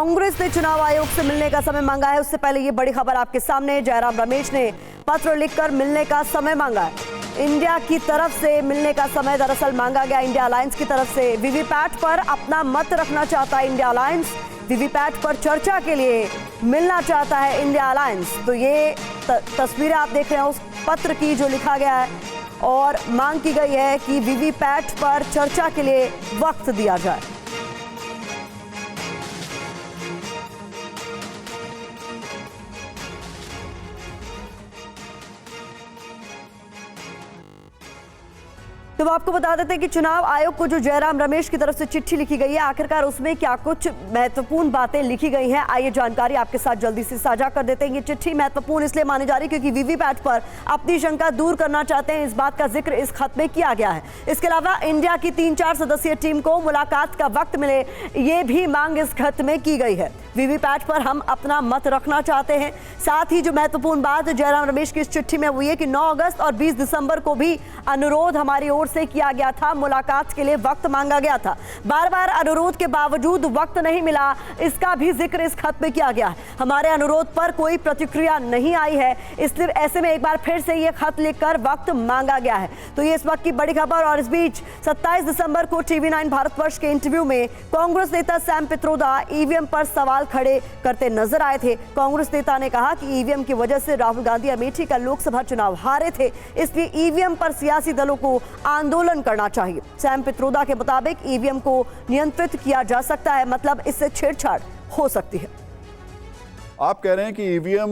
कांग्रेस ने चुनाव आयोग से मिलने का समय मांगा है। उससे पहले ये बड़ी खबर आपके सामने, जयराम रमेश ने पत्र लिखकर मिलने का समय मांगा है। इंडिया की तरफ से मिलने का समय दरअसल मांगा गया इंडिया अलायंस की तरफ से। वीवीपैट पर अपना मत रखना चाहता है इंडिया अलायंस, वीवीपैट पर चर्चा के लिए मिलना चाहता है इंडिया अलायंस। तो ये तस्वीरें आप देख रहे हैं उस पत्र की जो लिखा गया है और मांग की गई है कि वीवीपैट पर चर्चा के लिए वक्त दिया जाए। तो आपको बता देते हैं कि चुनाव आयोग को जो जयराम रमेश की तरफ से चिट्ठी लिखी गई है, आखिरकार उसमें क्या कुछ महत्वपूर्ण बातें लिखी गई हैं, आइए जानकारी आपके साथ जल्दी से साझा कर देते हैं। ये चिट्ठी महत्वपूर्ण इसलिए मानी जा रही है क्योंकि वीवीपैट पर अपनी शंका दूर करना चाहते हैं, इस बात का जिक्र इस खत में किया गया है। इसके अलावा इंडिया की 3-4 सदस्यीय टीम को मुलाकात का वक्त मिले, ये भी मांग इस खत में की गई है। वीवीपैट पर हम अपना मत रखना चाहते हैं। साथ ही जो महत्वपूर्ण बात जयराम रमेश की इस चिट्ठी में वो ये कि 9 अगस्त और 20 दिसंबर को भी अनुरोध हमारी ओर से किया गया था, मुलाकात के लिए वक्त मांगा गया था। बार बार अनुरोध के बावजूद वक्त नहीं मिला, इसका भी जिक्र इस खत में किया गया है। हमारे अनुरोध पर कोई प्रतिक्रिया नहीं आई है, इसलिए ऐसे में एक बार फिर से ये खत लिखकर वक्त मांगा गया है। तो ये इस वक्त की बड़ी खबर। और इस बीच 27 दिसंबर को TV9 भारतवर्ष के इंटरव्यू में कांग्रेस नेता सैम पित्रोदा ईवीएम पर सवाल खड़े करते नजर आए थे। कांग्रेस नेता ने कहा कि ईवीएम की वजह से राहुल गांधी अमेठी का लोकसभा चुनाव हारे थे, इसलिए ईवीएम पर सियासी दलों को आंदोलन करना चाहिए। सैम पित्रोदा के मुताबिक ईवीएम को नियंत्रित किया जा सकता है, मतलब इससे छेड़छाड़ हो सकती है। आप कह रहे हैं कि ईवीएम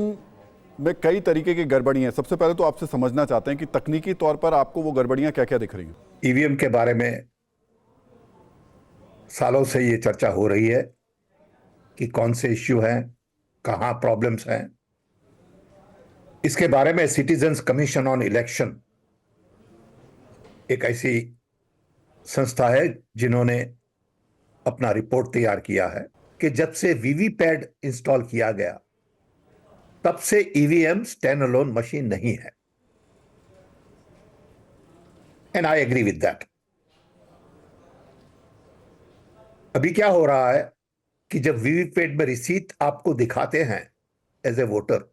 में कई तरीके की गड़बड़ियां हैं। सबसे पहले तो आपसे समझना चाहते हैं कि तकनीकी तौर पर आपको वो गड़बड़ियां क्या क्या दिख रही हैं? ईवीएम के बारे में सालों से ये चर्चा हो रही है कि कौन से इश्यू हैं, कहां प्रॉब्लम्स हैं। इसके बारे में सिटीजन्स कमीशन ऑन इलेक्शन एक ऐसी संस्था है जिन्होंने अपना रिपोर्ट तैयार किया है कि जब से वीवीपैट इंस्टॉल किया गया तब से ईवीएम स्टैंड अलोन मशीन नहीं है, and I agree with that. अभी क्या हो रहा है कि जब वीवीपैट में रिसीट आपको दिखाते हैं एज ए वोटर,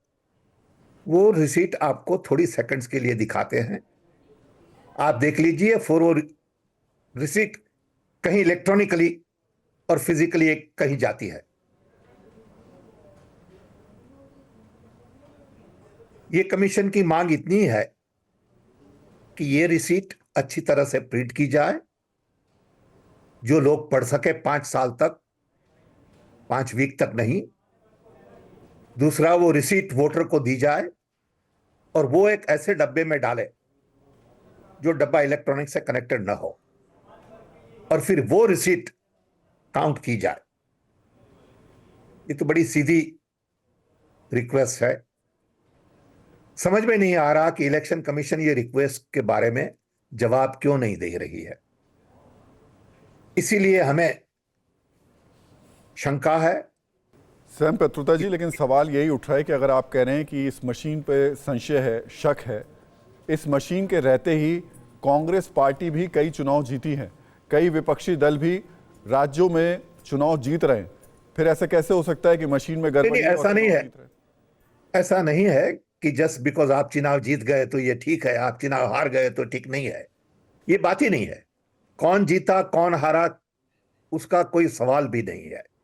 वो रिसीट आपको थोड़ी सेकंड्स के लिए दिखाते हैं। आप देख लीजिए, फॉर वो रिसीट कहीं इलेक्ट्रॉनिकली और फिजिकली कहीं जाती है। ये कमीशन की मांग इतनी है कि ये रिसीट अच्छी तरह से प्रिंट की जाए, जो लोग पढ़ सके 5 साल तक, 5 वीक तक नहीं। दूसरा, वो रिसीट वोटर को दी जाए और वो एक ऐसे डब्बे में डाले जो डब्बा इलेक्ट्रॉनिक से कनेक्टेड ना हो, और फिर वो रिसीट काउंट की जाए। ये तो बड़ी सीधी रिक्वेस्ट है। समझ में नहीं आ रहा कि इलेक्शन कमीशन ये रिक्वेस्ट के बारे में जवाब क्यों नहीं दे रही है। इसीलिए हमें शंका है। सैम पित्रोदा जी, लेकिन सवाल यही उठ रहा है कि अगर आप कह रहे हैं कि इस मशीन पे संशय है, शक है, इस मशीन के रहते ही कांग्रेस पार्टी भी कई चुनाव जीती है, कई विपक्षी दल भी राज्यों में चुनाव जीत रहे हैं, फिर ऐसा कैसे हो सकता है कि मशीन में गड़बड़ी? ऐसा नहीं है, ऐसा नहीं है कि जस्ट बिकॉज आप चुनाव जीत गए तो ये ठीक है, आप चुनाव हार गए तो ठीक नहीं है। ये बात ही नहीं है। कौन जीता कौन हारा उसका कोई सवाल भी नहीं है।